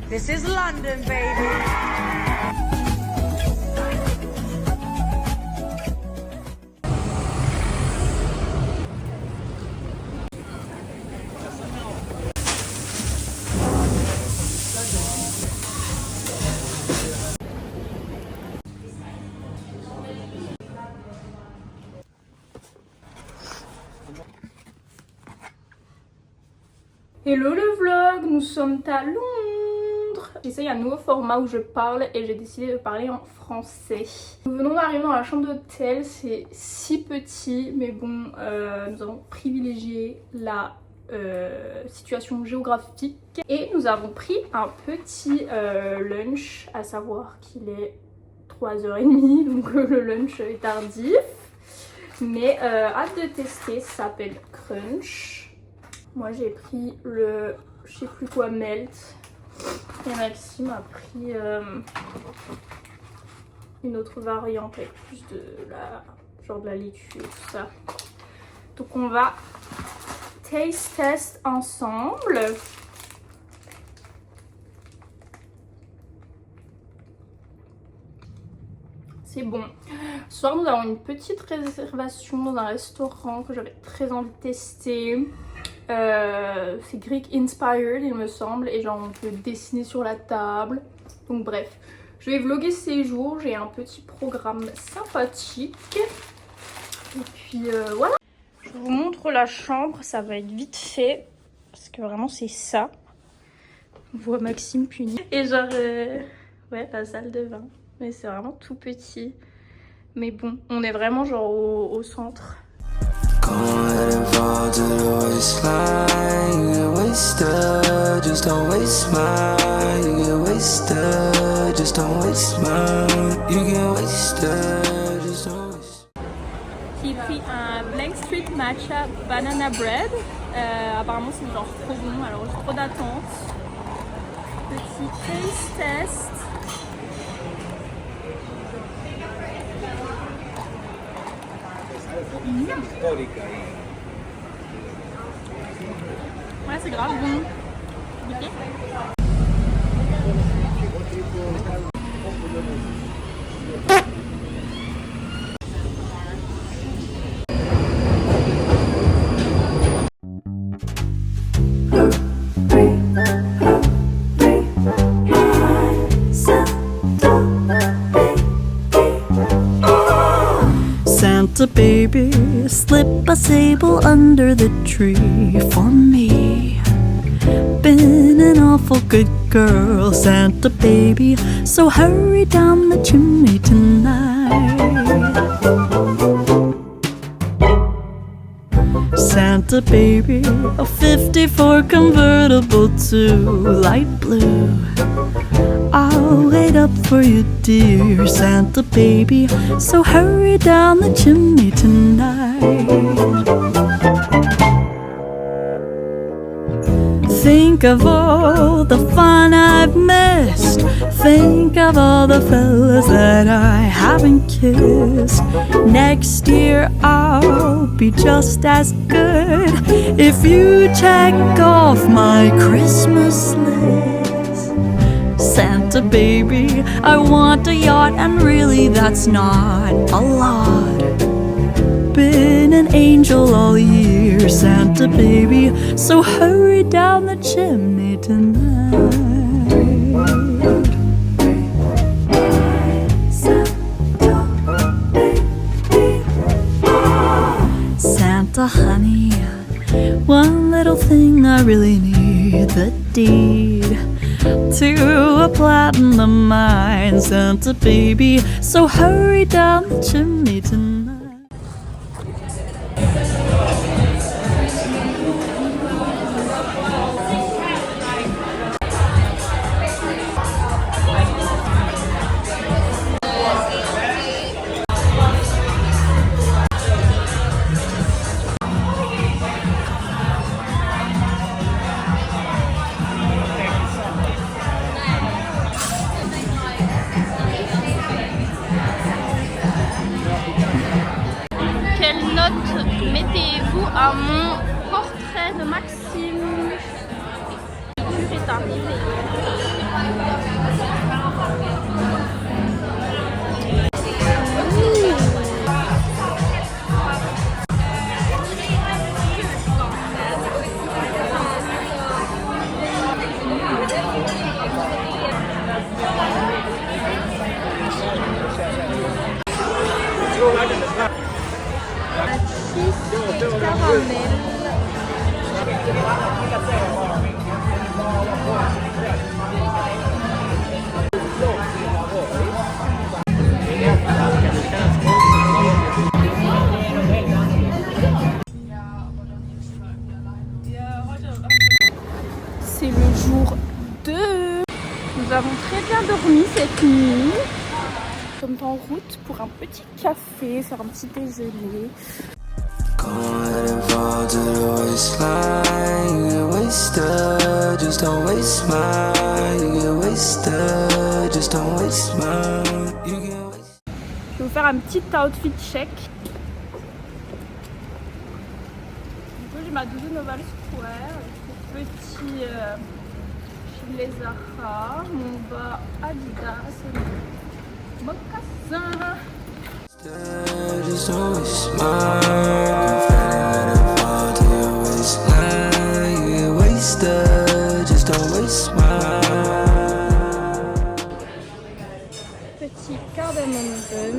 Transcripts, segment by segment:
This is London, baby. Hello le vlog, nous sommes à Londres. J'essaye un nouveau format où je parle et j'ai décidé de parler en français. Nous venons d'arriver dans la chambre d'hôtel, c'est si petit mais bon, nous avons privilégié la situation géographique et nous avons pris un petit lunch, à savoir qu'il est 3h30 donc le lunch est tardif. Mais hâte de tester, ça s'appelle Crunch. Moi j'ai pris le je sais plus quoi melt et Maxime a pris une autre variante avec plus de la genre de la laitue et tout ça. Donc on va taste test ensemble. C'est bon. Ce soir nous avons une petite réservation dans un restaurant que j'avais très envie de tester. C'est Greek inspired il me semble et genre on peut dessiner sur la table. Donc bref, je vais vlogger ces jours, j'ai un petit programme sympathique. Et puis voilà. Je vous montre la chambre, ça va être vite fait parce que vraiment c'est ça. On voit Maxime puni. Et genre ouais, la salle de bain. Mais c'est vraiment tout petit. Mais bon, on est vraiment genre au centre. Go ahead and fall to the waistline. You get wasted, just don't waste mine. You get wasted, just don't waste mine. You get wasted, just don't waste. J'ai pris un Blank Street Matcha Banana Bread. Apparemment c'est genre trop bon, alors j'ai trop d'attente. Petit taste test. Ouais, c'est grave bon. Goûter. Santa baby, slip a sable under the tree for me. Been an awful good girl, Santa baby, so hurry down the chimney tonight. Santa baby, a 54 convertible to light blue. I'll wait up for you, dear Santa baby, so hurry down the chimney tonight. Think of all the fun I've missed. Think of all the fellas that I haven't kissed. Next year I'll be just as good if you check off my Christmas list. Santa baby, I want a yacht, and really that's not a lot. Been an angel all year, Santa baby, so hurry down the chimney tonight. Santa honey, one little thing I really need, the deed to a platinum mine, Santa baby, so hurry down the chimney tonight. mettez-vous à mon portrait de Maxime. Le jour est arrivé. C'est le jour 2. Nous avons très bien dormi cette nuit. Nous sommes en route pour un petit café, faire un petit déjeuner. Go ahead and fall to the waistline. You get wasted, just don't waste mine. You get wasted, just don't waste mine. You get wasted. Je vais vous faire un petit outfit check. Du coup, j'ai ma doudoune Oval Square, le petit gilet Zara, mon bas Adidas et mon mocassin. Just don't waste mine. Go ahead and fall to your waistline. You get wasted, just don't waste mine. Petit cardamom bun,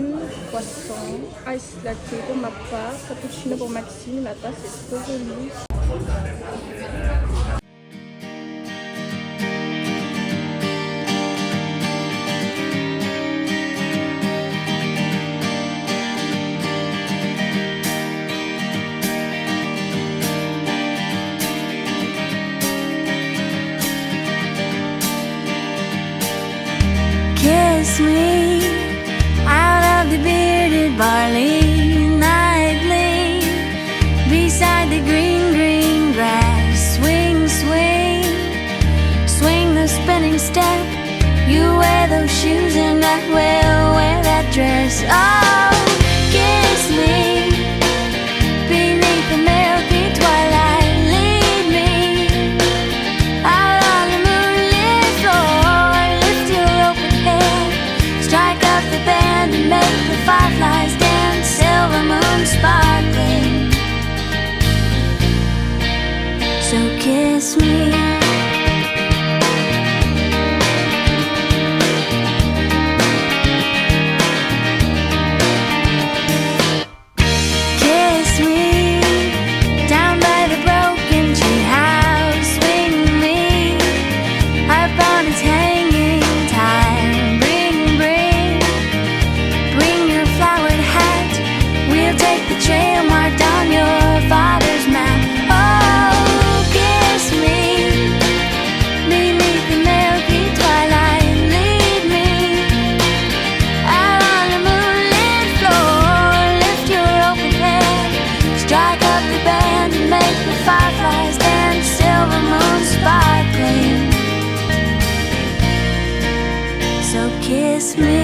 croissant, ice latte pour ma part, cappuccino pour Maxime, la tasse est trop jolie. Kiss me out of the bearded barley nightly, beside the green, green grass. Swing, swing, swing the spinning step. You wear those shoes and I will wear that dress. Oh, kiss me beneath the milky twilight. Lead me out on the moonlit floor. Lift your open head, strike up the band and make the fireflies dance. Silver moon sparkling, so kiss me. Kiss me down by the broken tree house. Swing me up on its hanging time. Bring, bring, bring your flowered hat. We'll take the trail marked on your father's map. Oh, kiss me beneath the milky twilight. Lead me out on the moonlit floor. Lift your open head, strike up the band and make the fireflies dance. Silver moon sparkling, so kiss me.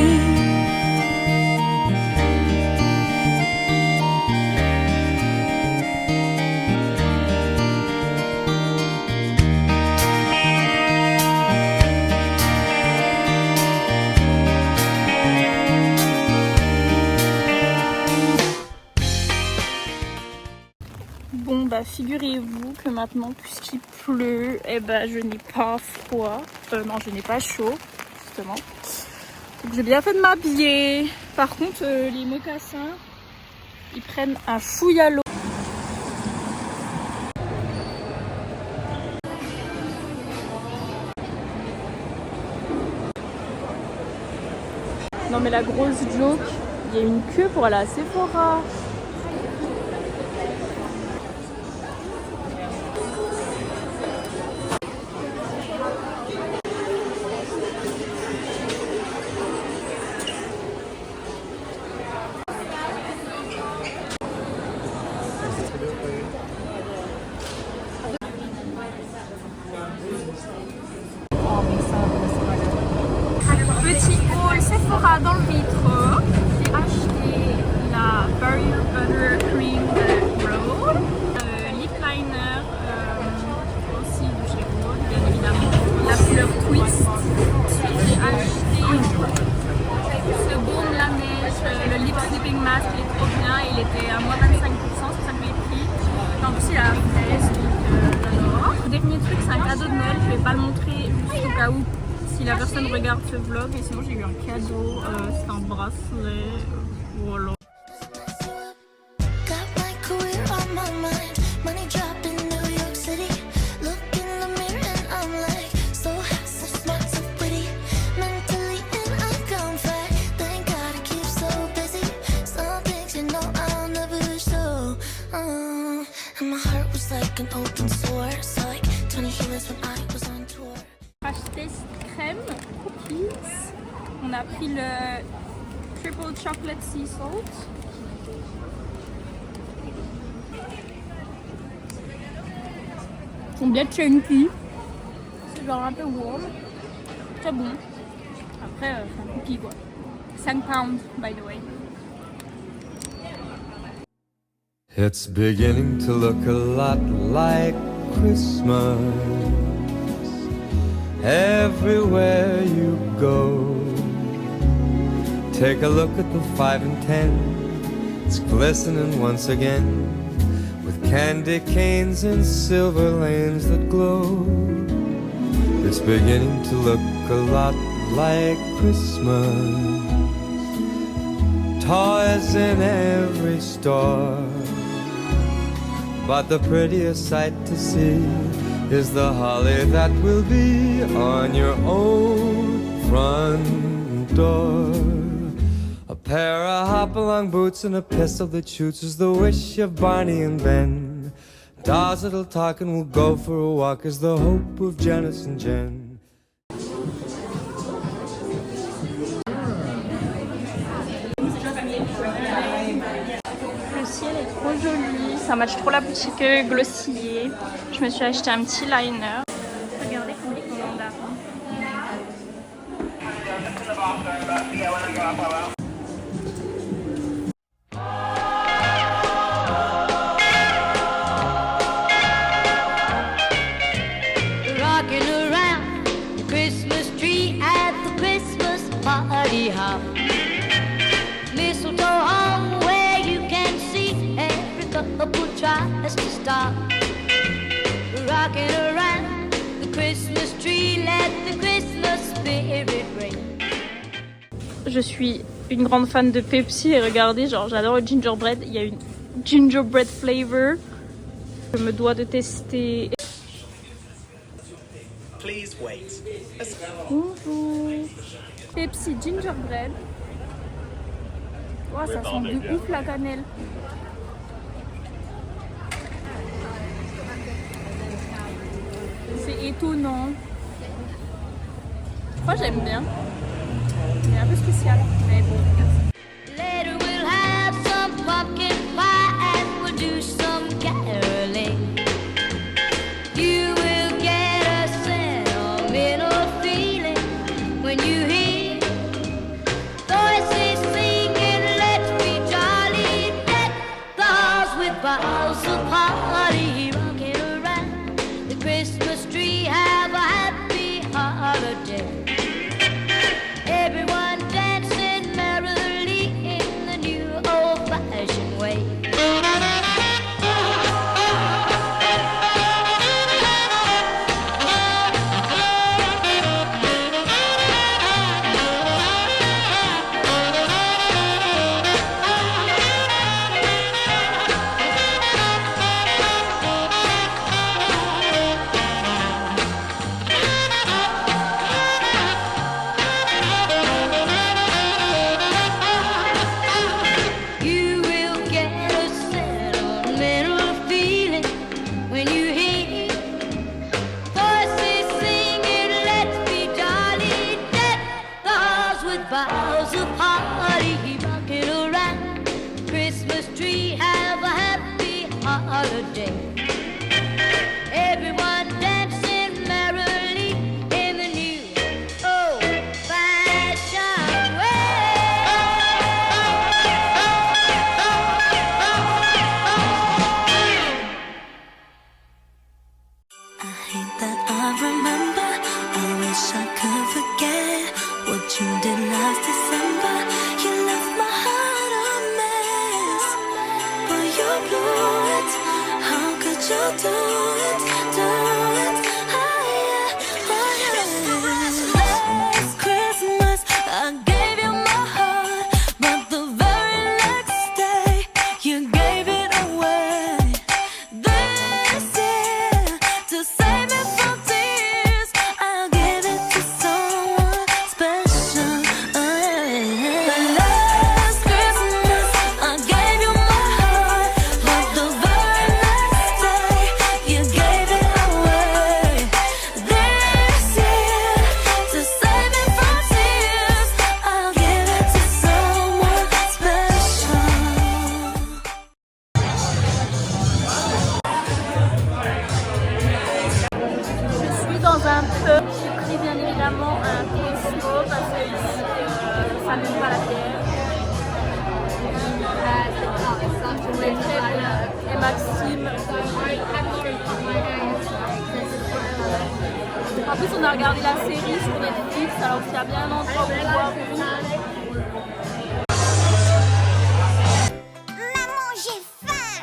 Bon bah figurez-vous que maintenant puisqu'il pleut, eh ben je n'ai pas froid, non je n'ai pas chaud justement. Donc j'ai bien fait de m'habiller. Par contre les mocassins ils prennent un fouille à l'eau. Non mais la grosse joke, il y a une queue pour aller à Sephora. Petit haul Sephora dans le métro. J'ai acheté la Barrier Butter Cream de Rhode, lip liner aussi de chez Rhode, bien évidemment, la couleur Twist. cadeau de Noël, je vais pas le montrer juste au cas où si la personne regarde ce vlog. Et sinon j'ai eu un cadeau, c'est un bracelet, voilà. Got my career on my mind, money drop in New York City. Look in the mirror and I'm like, so hot, so smart, so pretty. Mentally and I'm gone fat. Thank God I keep so busy. Some things you know I'll never show. And my heart was like an open sore. So like 20 shillings when I was on tour. Acheté crème, cookies. On a pris le triple chocolate sea salt. Ils sont bien chunky. C'est genre un peu warm. Très bon. Après, c'est un cookie quoi. 5 pounds by the way. It's beginning to look a lot like Christmas everywhere you go. Take a look at the 5 and 10. It's glistening once again with candy canes and silver lanes that glow. It's beginning to look a lot like Christmas. Toys in every store. But the prettiest sight to see is the holly that will be on your own front door. A pair of hop-along boots and a pistol that shoots is the wish of Barney and Ben. Dolls that'll talk and will go for a walk is the hope of Janice and Jen. Le ciel est trop joli, ça match trop la boutique Glossier. Je me suis acheté un petit liner. Regardez comme il est mandarin. Rocking around the Christmas tree at the Christmas party hop. Mistletoe hung where you can see every couple tries to stop. Rocking around the Christmas tree, let the Christmas spirit ring. Je suis une grande fan de Pepsi et regardez, genre j'adore le gingerbread. Il y a une gingerbread flavor. Je me dois de tester. Please wait. Bonjour. Pepsi gingerbread. Oh, ça sent de ouf la cannelle. C'est étonnant. Moi j'aime bien. C'est un peu spécial, mais bon. Later we'll have some pumpkin pie and we'll do some caroling. You will get a sentimental feeling when you hear voices singing, let's be jolly, deck the halls with boughs of holly, rocking around the Christmas tree, have a happy holiday. Everyone dancing merrily. J'ai pris bien évidemment un Cosmo parce que ici ça ne fait pas la terre. Et Maxime. En plus on a regardé la série sur Netflix, alors s'il y a bien un endroit où boire Maman, j'ai faim.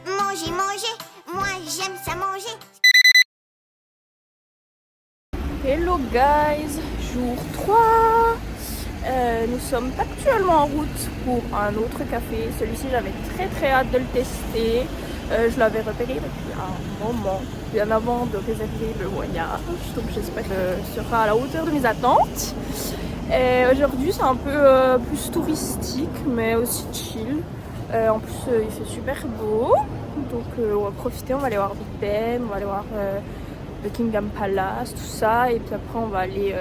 Manger, manger. Moi, j'aime ça manger. Hello guys, jour 3. Nous sommes actuellement en route pour un autre café. Celui-ci j'avais très hâte de le tester. Je l'avais repéré depuis un moment, bien avant de réserver le voyage. Donc j'espère que ce sera à la hauteur de mes attentes. Aujourd'hui c'est un peu plus touristique mais aussi chill. En plus il fait super beau. Donc on va profiter, on va aller voir Big Ben, on va aller voir Buckingham Palace, tout ça. Et puis après on va aller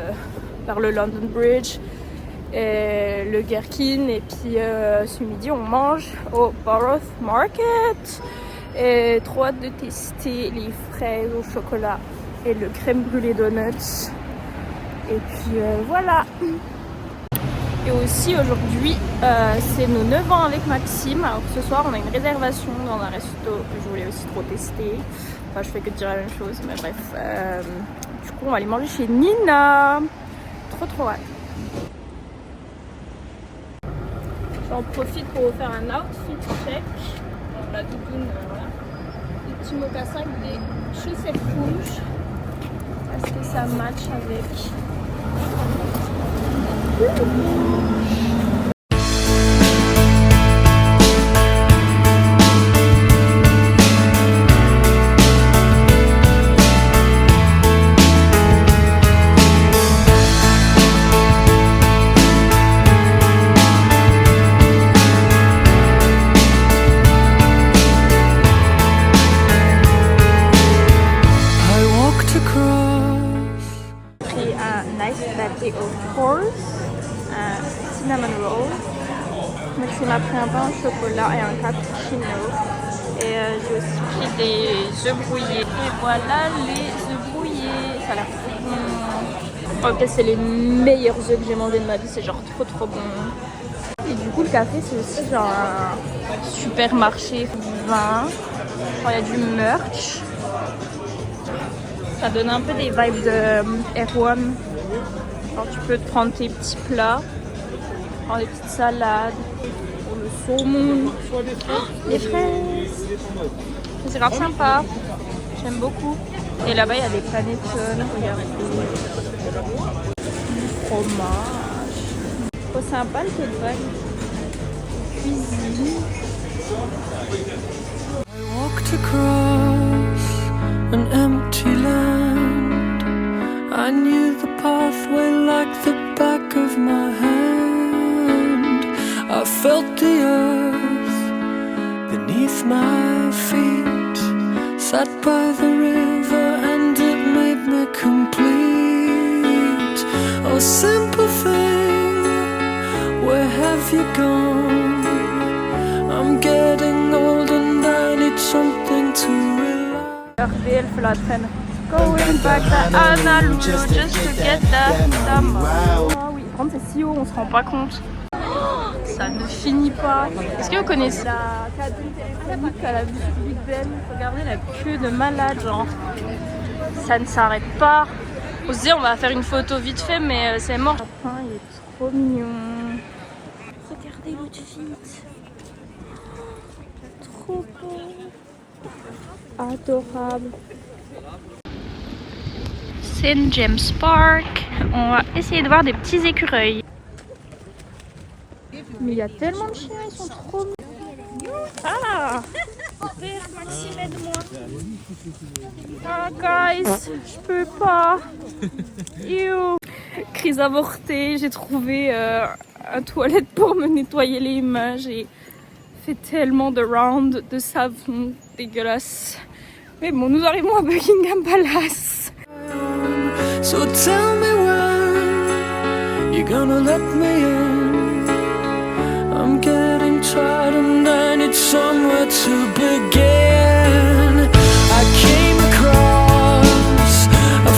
vers le London Bridge, et le Gherkin. Et puis ce midi on mange au Borough Market. Et trop hâte de tester les fraises au chocolat et le crème brûlée donuts. Et puis voilà. Et aussi aujourd'hui c'est nos 9 ans avec Maxime. Alors ce soir on a une réservation dans un resto que je voulais aussi trop tester. Enfin je fais que dire la même chose mais bref. Du coup on va aller manger chez Nina. Trop hâte. J'en profite pour vous faire un outfit check. La doudoune, voilà. Des petits mocassins avec des chaussettes rouges. Parce que ça match avec. Latte of course, un cinnamon roll. Maxime a pris un pain au chocolat et un cappuccino. Et j'ai aussi pris des œufs brouillés. Et voilà les œufs brouillés. Ça a l'air trop bon. Ok, c'est les meilleurs œufs que j'ai mangés de ma vie. C'est genre trop bon. Et du coup, le café, c'est aussi genre un supermarché du vin. Il y a du merch. Ça donne un peu des vibes de Erewhon. Alors tu peux te prendre tes petits plats, prendre des petites salades, pour le saumon, les fraises. C'est grave sympa, j'aime beaucoup. Et là-bas il y a des panettone, regardez. Du fromage. Trop sympa le Québec. Cuisine. I walked across an empty land. I knew the pathway like the back of my hand. I felt the earth beneath my feet. Sat by the river and it made me complete. Oh, simple thing, where have you gone? I'm getting old and I need something to rely. RBL fait la traîne. Going back to Honolulu just to get the summer. Ah oui, par contre c'est si haut, on se rend pas compte. Oh, ça ne finit pas. Est-ce que vous connaissez la cabine téléphonique à la vue du Big Ben? Regardez la queue de malade, genre. Ça ne s'arrête pas. On se dit on va faire une photo vite fait, mais c'est mort. Enfin, il est trop mignon. Regardez l'outfit. Trop beau. Adorable. St. James Park. On va essayer de voir des petits écureuils. Mais il y a tellement de chiens, ils sont trop mignons. Ah, Père Maxime, aide-moi. Ah, guys, je peux pas. Ew. Crise avortée, j'ai trouvé un toilette pour me nettoyer les mains. J'ai fait tellement de rounds de savon dégueulasse. Mais bon, nous arrivons à Buckingham Palace. So tell me when you're gonna let me in. I'm getting tired and I need somewhere to begin. I came across a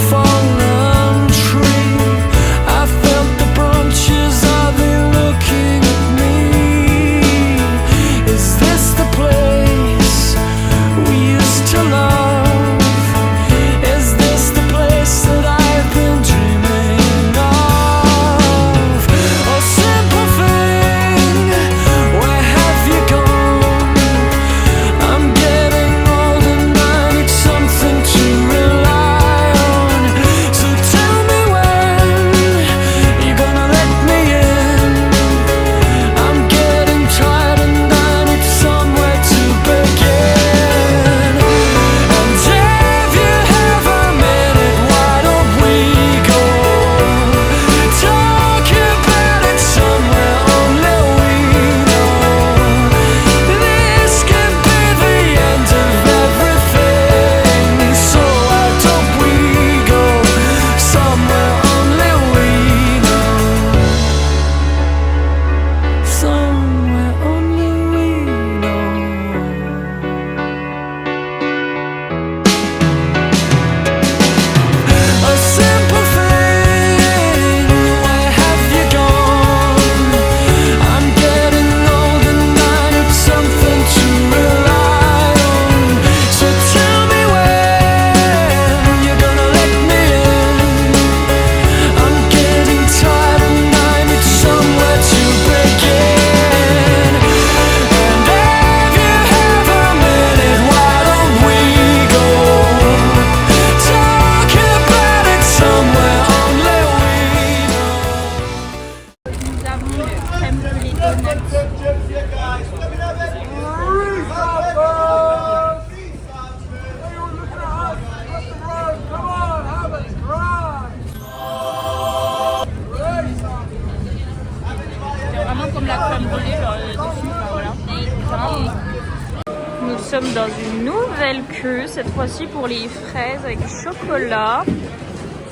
dans une nouvelle queue, cette fois-ci pour les fraises avec du chocolat.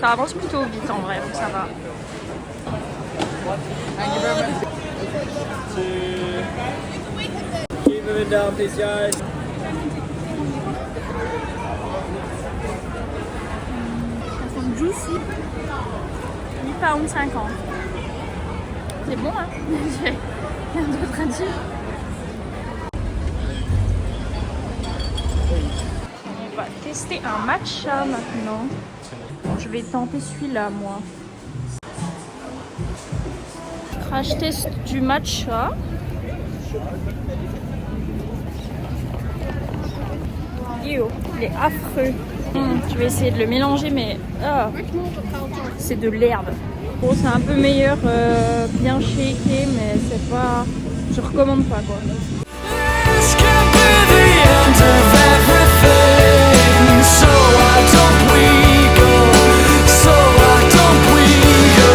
Ça avance plutôt vite en vrai, donc ça va. Ça sent juicy. 8,50 £. C'est bon, hein? J'ai rien d'autre à dire. On va tester un matcha maintenant. Bon, je vais tenter celui-là, moi. Crash test du matcha. Yo, il est affreux. Je vais essayer de le mélanger, mais c'est de l'herbe. Bon, c'est un peu meilleur bien shaké, mais c'est pas. Je recommande pas quoi. This could be the end of everything. So why don't we go? So why don't we go?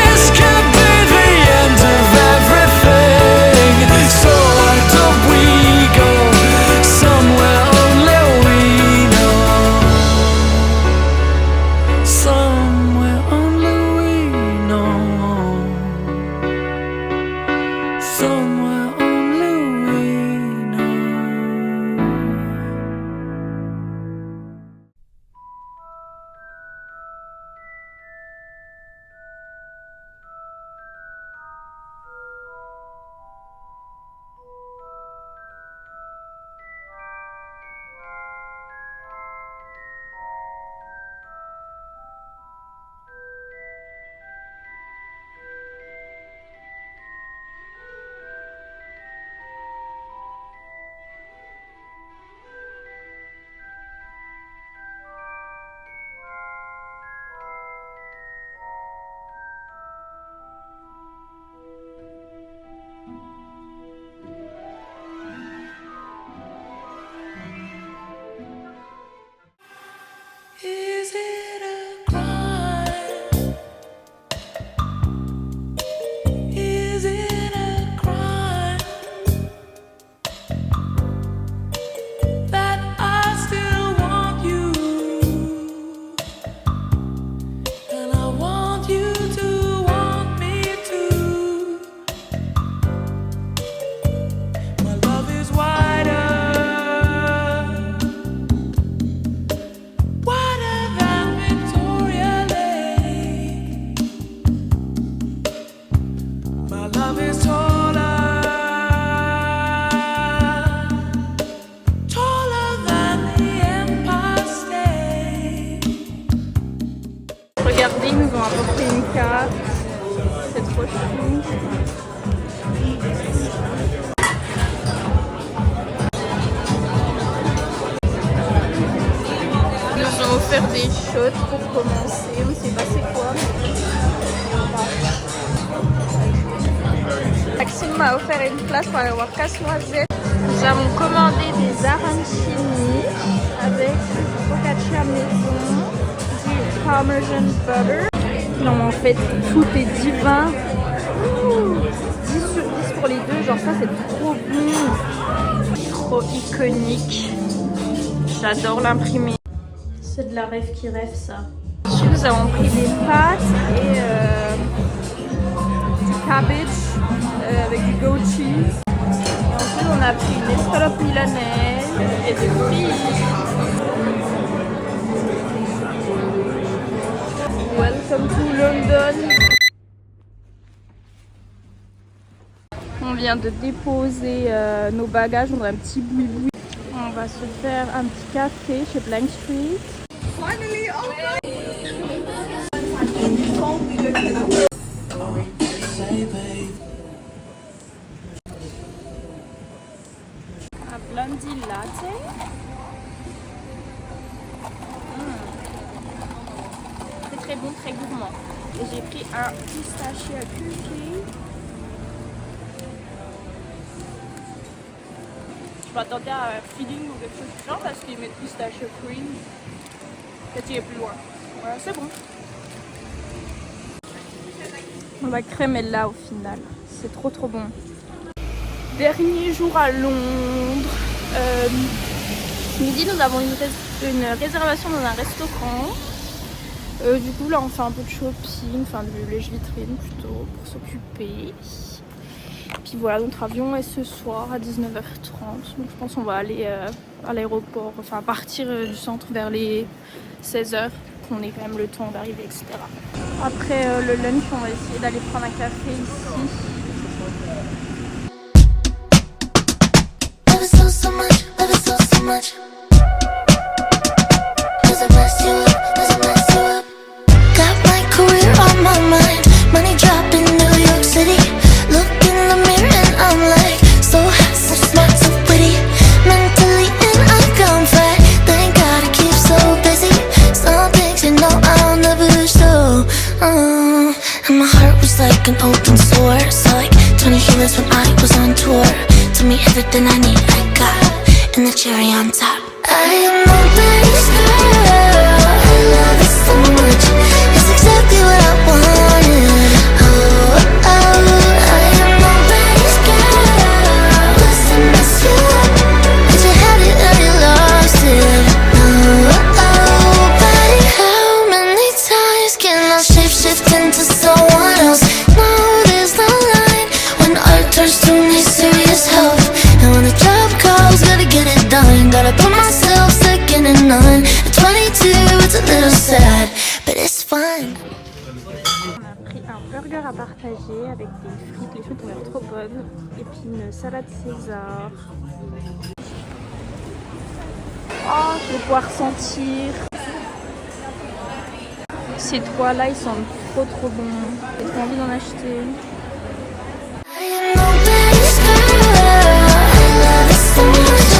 This could be the end of everything. So why don't we go somewhere only we know? Somewhere only we know. Somewhere only we know. Is it a crime? Is it a crime that I still want you and I want you to want me too? My love is wider than Victoria Lake. My love is taller than the Empire State. Regardez, ils nous ont apporté une carte. C'est trop chou. Ils nous ont offert des shots pour commencer. On ne sait pas c'est quoi. Maxime m'a offert une place pour aller voir Casse-Noisette. Nous avons commandé des arancini avec du focaccia maison, du parmesan butter. Non, en fait, tout est divin. Ouh, 10 sur 10 pour les deux. Genre, ça, c'est trop bon. Trop iconique. J'adore l'imprimer. C'est de la rêve qui rêve, ça. Ensuite, nous avons pris des pâtes et du cabbage avec du goat cheese. Et ensuite, on a pris des escalopes milanaises et des frites. Welcome to London. On vient de déposer nos bagages, on a un petit boui-boui. On va se faire un petit café chez Blank Street. Un blondie latte. C'est très bon, très gourmand. Et j'ai pris un pistachier à cookie. Je m'attendais à un feeling ou quelque chose du genre parce qu'ils mettent pistachio cream. Peut-être qu'il est plus loin. Ouais, c'est bon. La crème est là au final. C'est trop bon. Dernier jour à Londres. Midi, nous avons une réservation dans un restaurant. Du coup, là, on fait un peu de shopping, enfin de lèche-vitrine plutôt, pour s'occuper. Puis voilà, notre avion est ce soir à 19h30. Donc je pense qu'on va aller à l'aéroport, enfin partir du centre vers les 16h. On ait quand même le temps d'arriver, etc. Après le lunch, on va essayer d'aller prendre un café ici. And my heart was like an open sore. Saw like 20 healers when I was on tour. Told me everything I need, I got. And the cherry on top, I am nobody's girl. I love it so much. It's exactly what I wanted. Oh, I am nobody's girl. Plus I mess you up, but you had it or you lost it. Oh, buddy, how many times can I shapeshift into someone else? No, there's no line when art turns to me serious help. And when the job calls, gotta get it done. Gotta put myself second to none. At 22, it's a little sad, but it's fun. On a pris un burger à partager avec des frites. Les frites ont l'air trop bonnes. Et puis une salade César. Oh, je vais pouvoir sentir. Ces toits-là, ils sentent trop bons. J'ai trop envie d'en acheter. I am nobody's girl. I love it so much.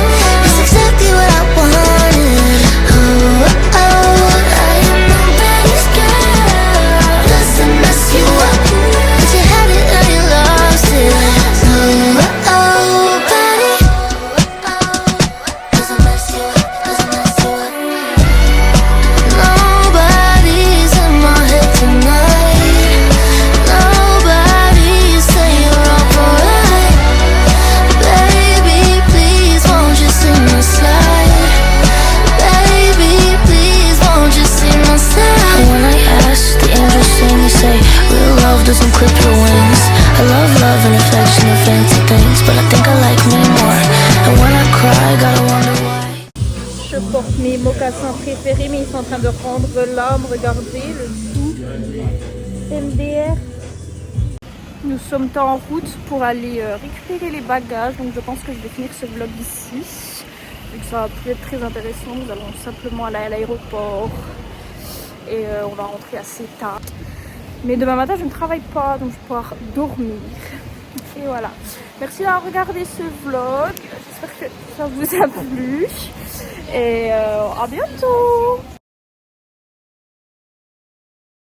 It's exactly what I wanted. Oh, I am nobody's girl. Doesn't mess you up, but you had it or you lost it. Oh, buddy. Doesn't mess you up, doesn't mess you up. Nobody's in my head tonight. Nobody say you're all for right. Baby, please won't you see my side? Baby, please won't you see my side? When I ask, the angels sing, they say real love doesn't clip your wings. I love and affection and fancy things, but I think I like me more. And when I cry, gotta wonder why. Je porte mes mocassins préférés, mais ils sont en train de rendre l'âme. Regardez le tout. MDR. Nous sommes en route pour aller récupérer les bagages. Donc je pense que je vais finir ce vlog ici. Vu que ça va plus être très intéressant. Nous allons simplement aller à l'aéroport. Et on va rentrer assez tard. Mais demain matin je ne travaille pas, donc je vais pouvoir dormir. Et voilà. Merci d'avoir regardé ce vlog. J'espère que ça vous a plu. Et à bientôt.